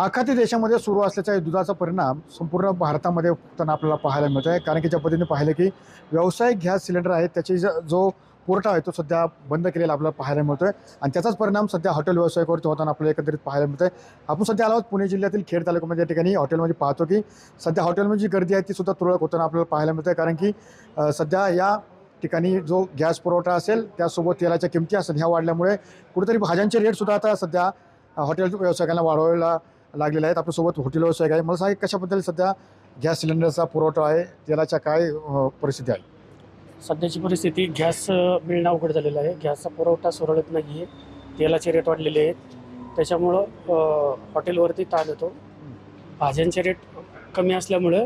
आखाती देशामध्ये सुरू असल्याचा दुधाचा परिणाम संपूर्ण भारतामध्ये होताना आपल्याला पाहायला मिळत आहे. कारण की ज्या पद्धतीने पाहिलं की व्यावसायिक गॅस सिलेंडर आहे त्याची जो पुरवठा आहे तो सध्या बंद केलेला आपल्याला पाहायला मिळतो आहे आणि त्याचाच परिणाम सध्या हॉटेल व्यावसायिकावरती होताना आपल्याला एकत्रित पाहायला मिळत आहे. आपण सध्या आलो आहोत पुणे जिल्ह्यातील खेड तालुक्यामध्ये या ठिकाणी हॉटेलमध्ये पाहतो की सध्या हॉटेलमध्ये जी गर्दी आहे ती सुद्धा तुरळक होताना आपल्याला पाहायला मिळत आहे. कारण की सध्या या ठिकाणी जो गॅस पुरवठा असेल त्यासोबत तेलाच्या किमती असेल ह्या वाढल्यामुळे कुठेतरी भाज्यांचे रेटसुद्धा आता सध्या हॉटेल व्यावसायिकांना वाढवायला लागलेले आहेत. आपल्यासोबत हॉटेल व्यावसायिक आहे. मला सांगा कशाबद्दल सध्या गॅस सिलेंडरचा पुरवठा आहे, तेलाच्या काय परिस्थिती आहे? सध्याची परिस्थिती गॅस मिळणं अवघड झालेलं आहे. गॅसचा पुरवठा सुरळीत नाही आहे. तेलाचे रेट वाढलेले आहेत. त्याच्यामुळं हॉटेलवरती ताण येतो. भाज्यांचे रेट कमी असल्यामुळं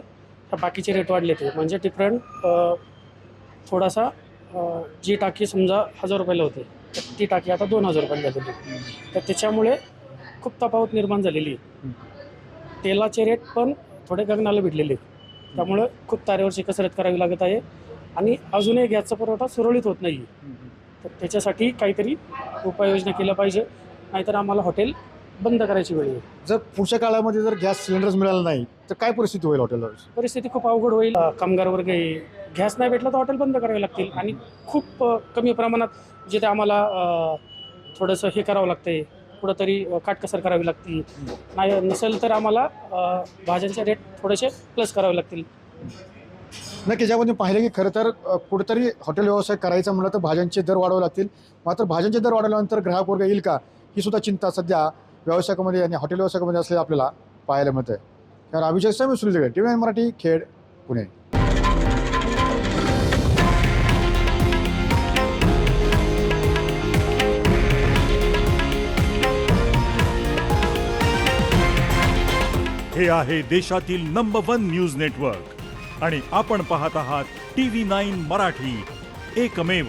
बाकीचे रेट वाढले ते म्हणजे डिफरंट थोडासा जी टाकी समजा 1000 रुपयाला होते तर ती टाकी आता 2000 रुपयाला झालेली. तर त्याच्यामुळे खूप तफावत निर्माण झालेली आहे. तेलाचे रेट पण थोडे गगनाला भिडलेले आहेत. त्यामुळं खूप तारेवरची कसरत करावी लागत आहे आणि अजूनही गॅसचा पुरवठा सुरळीत होत नाही. तर त्याच्यासाठी काहीतरी उपाययोजना केल्या पाहिजे, नाहीतर आम्हाला हॉटेल बंद करायची वेळ येईल. जर पुढच्या काळामध्ये जर गॅस सिलेंडर्स मिळाला नाही तर काय परिस्थिती होईल हॉटेलवर? परिस्थिती खूप अवघड होईल. कामगार वर्ग आहे, गॅस नाही भेटला तर हॉटेल बंद करावे लागतील आणि खूप कमी प्रमाणात जिथे आम्हाला थोडंसं हे करावं लागतं आहे, कुठंतरी काटकसर करावी लागते. नाही नसेल तर आम्हाला भाज्यांचे रेट थोडेसे प्लस करावे लागतील. नक्की ज्यामध्ये पाहिलं की खरं तर कुठेतरी हॉटेल व्यवसाय करायचा म्हणलं तर भाज्यांचे दर वाढवावे लागतील. मात्र भाज्यांचे दर वाढवल्यानंतर ग्राहक वर्ग येईल का ही सुद्धा चिंता सध्या व्यावसायिकामध्ये आणि हॉटेल व्यावसायिकामध्ये असलेलं आपल्याला पाहायला मिळतं आहे. त्यावर अभिषेक समी सुनील TV9 मराठी खेड पुणे. हे आहे देशातील नंबर 1 न्यूज नेटवर्क आणि आपण पाहत आहात TV9 मराठी, एकमेव.